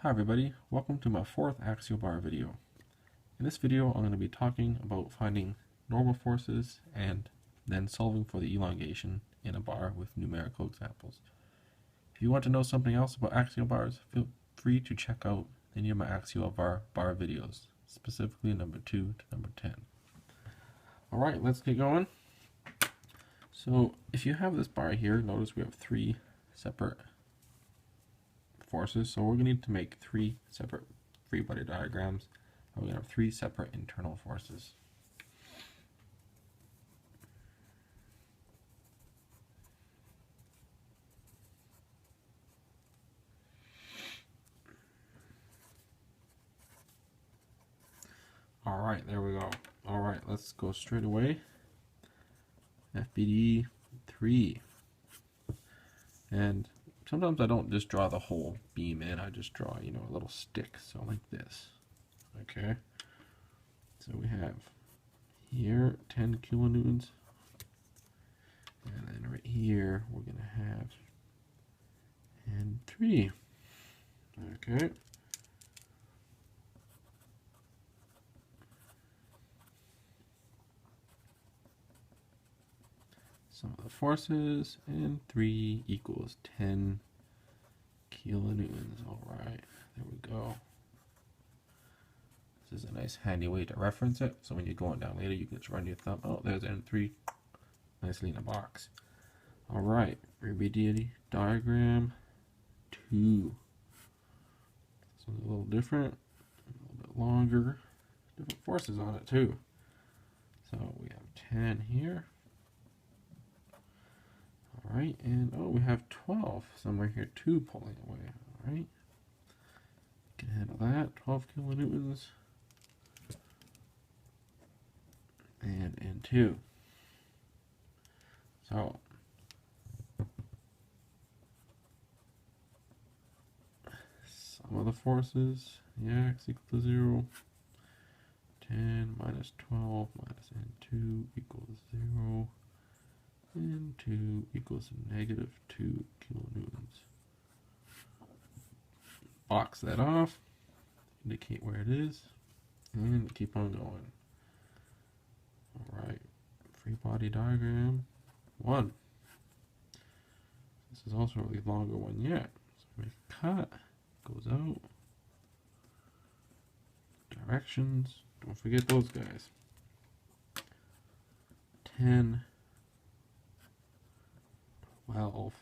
Hi everybody, welcome to my fourth axial bar video. In this video I'm going to be talking about finding normal forces and then solving for the elongation in a bar with numerical examples. If you want to know something else about axial bars, feel free to check out any of my axial bar videos, specifically number 2 to number 10. Alright, let's get going. So if you have this bar here, notice we have three separate forces, so we're going to need to make three separate free body diagrams. We're going to have three separate internal forces. Alright, there we go. Alright, let's go straight away. FBD 3. And sometimes I don't just draw the whole beam in, I just draw, a little stick, so like this. Okay, so we have here 10 kilonewtons, and then right here we're going to have and 3. Okay. Sum of the forces, and 3 equals 10 kilonewtons. Alright, there we go. This is a nice handy way to reference it, so when you're going down later you can just run your thumb. Oh, there's N3 nicely in a box. Alright, RBD diagram 2. This one's a little different, a little bit longer, different forces on it too. So we have 10 here. Alright, and oh, we have 12 somewhere here too pulling away. Alright, can handle that. 12 kilonewtons. And N2. So, sum of the forces, x equal to 0. 10 minus 12 minus N2 equals 0. And 2 equals negative 2 kilonewtons. Box that off, indicate where it is, and keep on going. Alright, free body diagram 1. This is also a really longer one yet. So we make a cut, goes out. Directions, don't forget those guys. 10, 12,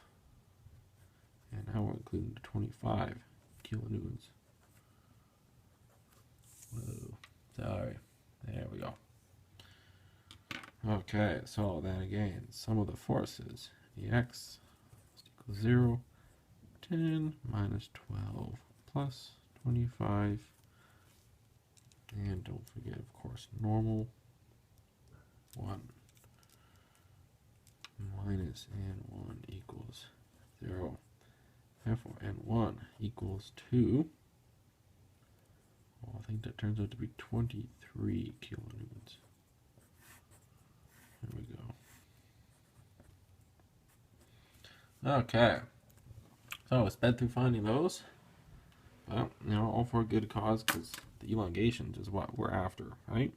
and now we're including the 25 kilonewtons. Whoa, sorry. There we go. Okay, so then again, sum of the forces, Ex equals 0, 10 minus 12 plus 25, and don't forget, of course, normal 1. Minus N1 equals 0. Therefore, N1 equals 2. Well, I think that turns out to be 23 kilonewtons. There we go. Okay. So, I sped through finding those. Well, all for a good cause, because the elongations is what we're after, right?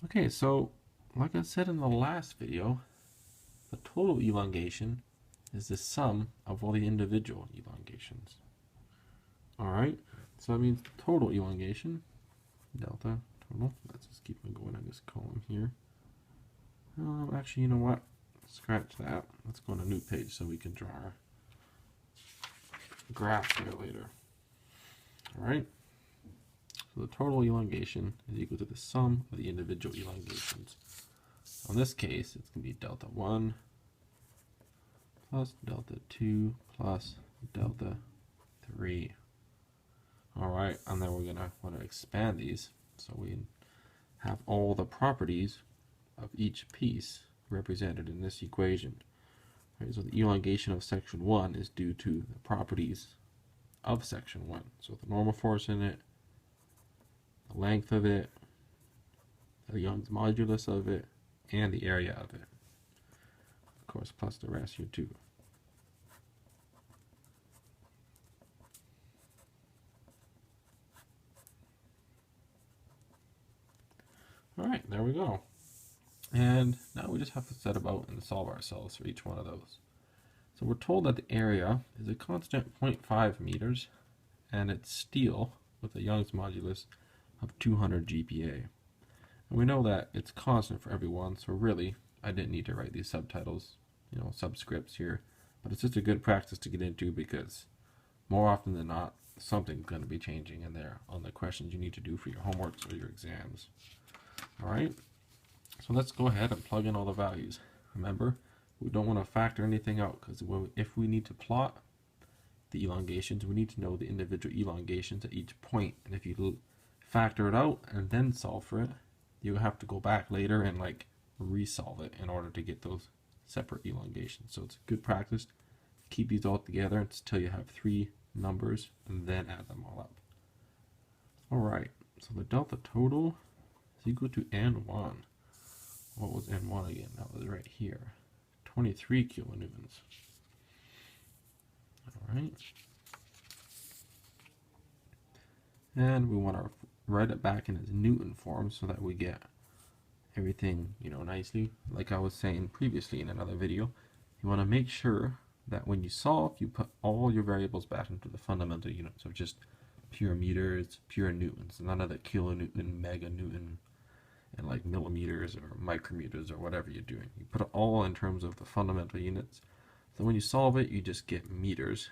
Okay, so like I said in the last video, the total elongation is the sum of all the individual elongations. Alright, so that means the total elongation, delta total, let's just keep on going in this column here. Actually, you know what? Scratch that. Let's go on a new page so we can draw our graph there later. Alright, so the total elongation is equal to the sum of the individual elongations. In this case, it's going to be delta 1 plus delta 2 plus delta 3. Alright, and then we're going to want to expand these so we have all the properties of each piece represented in this equation. Right, so the elongation of section 1 is due to the properties of section 1. So the normal force in it, the length of it, the Young's modulus of it, and the area of it. Of course, plus the ratio 2. right, there we go. And now we just have to set about and solve ourselves for each one of those. So we're told that the area is a constant 0.5 meters, and it's steel with a Young's modulus of 200 GPa. And we know that it's constant for everyone, so really, I didn't need to write these subtitles, subscripts here. But it's just a good practice to get into because more often than not, something's going to be changing in there on the questions you need to do for your homeworks or your exams. Alright, so let's go ahead and plug in all the values. Remember, we don't want to factor anything out because if we need to plot the elongations, we need to know the individual elongations at each point. And if you factor it out and then solve for it, you have to go back later and resolve it in order to get those separate elongations. So it's a good practice. Keep these all together until you have 3 numbers and then add them all up. Alright, so the delta total is equal to N1. What was N1 again? That was right here. 23 kilonewtons. Alright. And we want to write it back in its Newton form so that we get everything, nicely. Like I was saying previously in another video, you want to make sure that when you solve, you put all your variables back into the fundamental units, so just pure meters, pure newtons, none of the kilonewton, meganewton, and millimeters or micrometers or whatever you're doing. You put it all in terms of the fundamental units. So when you solve it, you just get meters,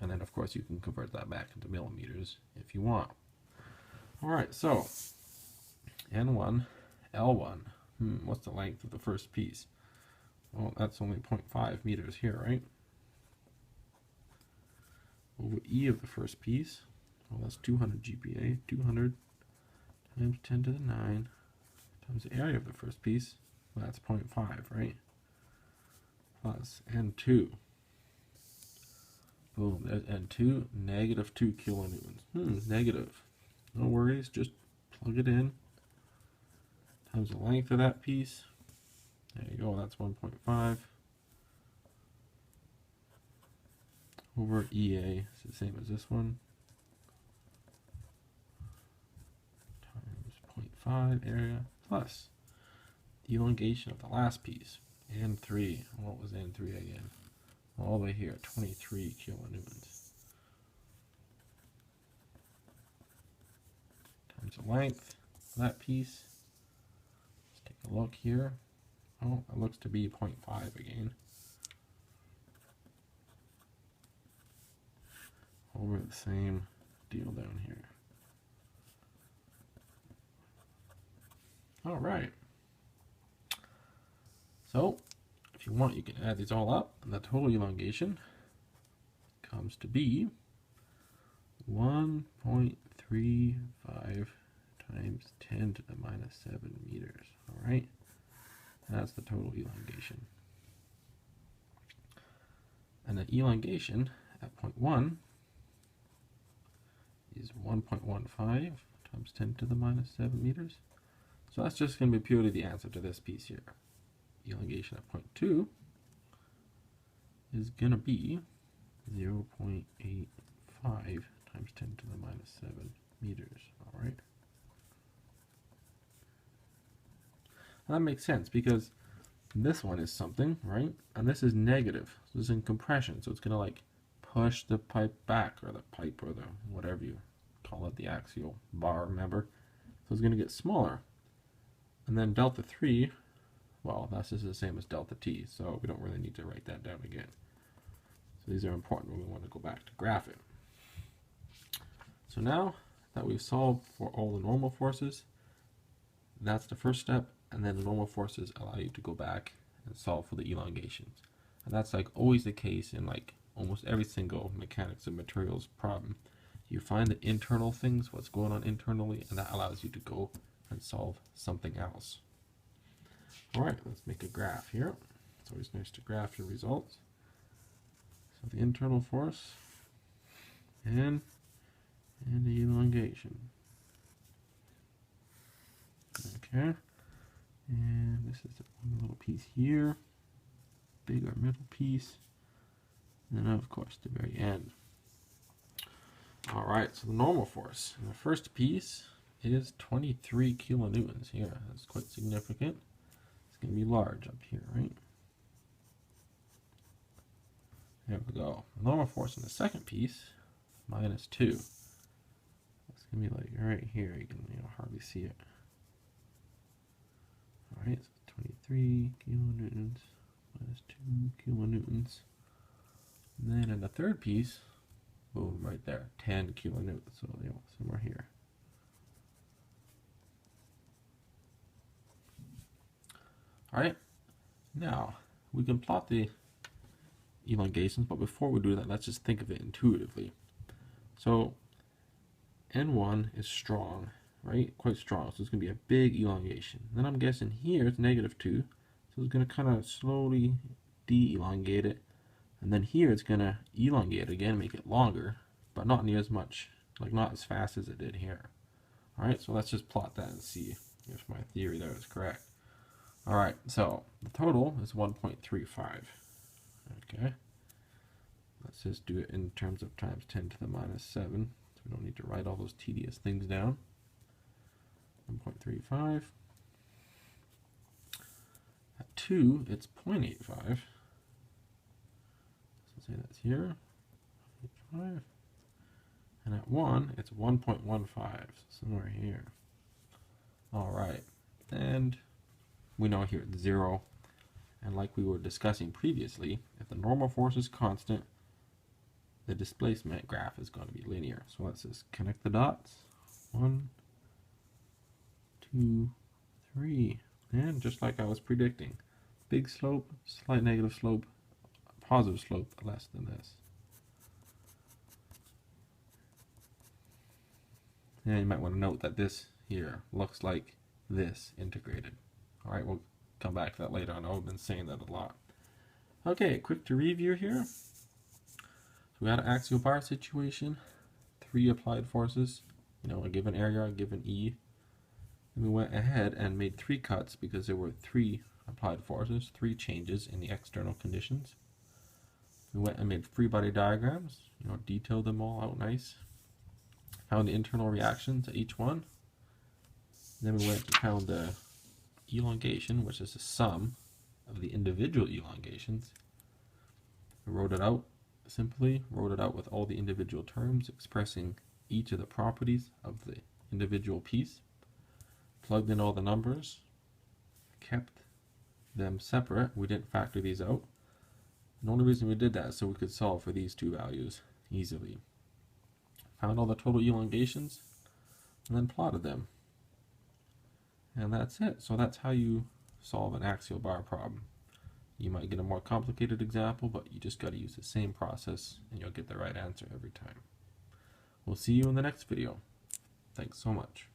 and then of course you can convert that back into millimeters if you want. Alright, so N1, L1, what's the length of the first piece? Well, that's only 0.5 meters here, right? Over E of the first piece, well, that's 200 GPa, 200 times 10 to the 9 times the area of the first piece, well, that's 0.5, right? Plus N2. Boom, there's N2, negative 2 kilonewtons. Negative. No worries, just plug it in. Times the length of that piece. There you go, that's 1.5. Over EA, it's the same as this one. Times 0.5 area plus the elongation of the last piece. N3. What was N3 again? All the way here, 23 kilonewtons. Times the length of that piece. Let's take a look here. Oh, it looks to be 0.5 again. Over the same deal down here. Alright. So, if you want, you can add these all up, and the total elongation comes to be 1.35 times 10 to the minus 7 meters. Alright? That's the total elongation. And the elongation at point 1 is 1.15 times 10 to the minus 7 meters. So that's just going to be purely the answer to this piece here. Elongation at point 2 is going to be 0.85 times 10 to the minus 7 meters. Alright. And that makes sense because this one is something, right? And this is negative. So this is in compression. So it's going to push the pipe back, or the pipe, or the whatever you call it, the axial bar, remember? So it's going to get smaller. And then delta 3, well, that's just the same as delta t, so we don't really need to write that down again. So these are important when we want to go back to graph it. So now that we've solved for all the normal forces, that's the first step, and then the normal forces allow you to go back and solve for the elongations. And that's always the case in almost every single mechanics of materials problem. You find the internal things, what's going on internally, and that allows you to go and solve something else. Alright, let's make a graph here. It's always nice to graph your results. So the internal force and the elongation. Okay, and this is one little piece here, bigger middle piece, and then of course the very end. Alright, so the normal force in the first piece is 23 kilonewtons here. That's quite significant. It's going to be large up here, right? There we go. Normal force in the second piece, -2. It's going to be like right here. You can hardly see it. Alright, so 23 kilonewtons -2 kilonewtons. And then in the third piece, boom, right there, 10 kilonewtons. So, somewhere here. Alright, now we can plot the elongations, but before we do that, let's just think of it intuitively. So, N1 is strong, right? Quite strong, so it's going to be a big elongation. Then I'm guessing here it's -2, so it's going to kind of slowly de-elongate it. And then here it's going to elongate again, make it longer, but not near as much, like not as fast as it did here. Alright, so let's just plot that and see if my theory there is correct. Alright, so the total is 1.35. Okay. Let's just do it in terms of times 10 to the -7. So we don't need to write all those tedious things down. 1.35. At 2, it's 0.85. So say that's here. 0.85. And at 1, it's 1.15. So somewhere here. Alright. And we know here it's 0. And like we were discussing previously, if the normal force is constant, the displacement graph is going to be linear. So let's just connect the dots. 1, 2, 3. And just like I was predicting, big slope, slight negative slope, positive slope less than this. And you might want to note that this here looks like this integrated. Alright, we'll come back to that later. I know I've been saying that a lot. Okay, quick to review here. So we had an axial bar situation, 3 applied forces, a given area, a given E. And we went ahead and made 3 cuts because there were 3 applied forces, 3 changes in the external conditions. We went and made free body diagrams, detailed them all out nice. Found the internal reaction to each one. Then we went and found the elongation, which is the sum of the individual elongations. We wrote it out simply, wrote it out with all the individual terms expressing each of the properties of the individual piece, plugged in all the numbers, kept them separate. We didn't factor these out. The only reason we did that is so we could solve for these 2 values easily. Found all the total elongations and then plotted them. And that's it. So that's how you solve an axial bar problem. You might get a more complicated example, but you just got to use the same process and you'll get the right answer every time. We'll see you in the next video. Thanks so much.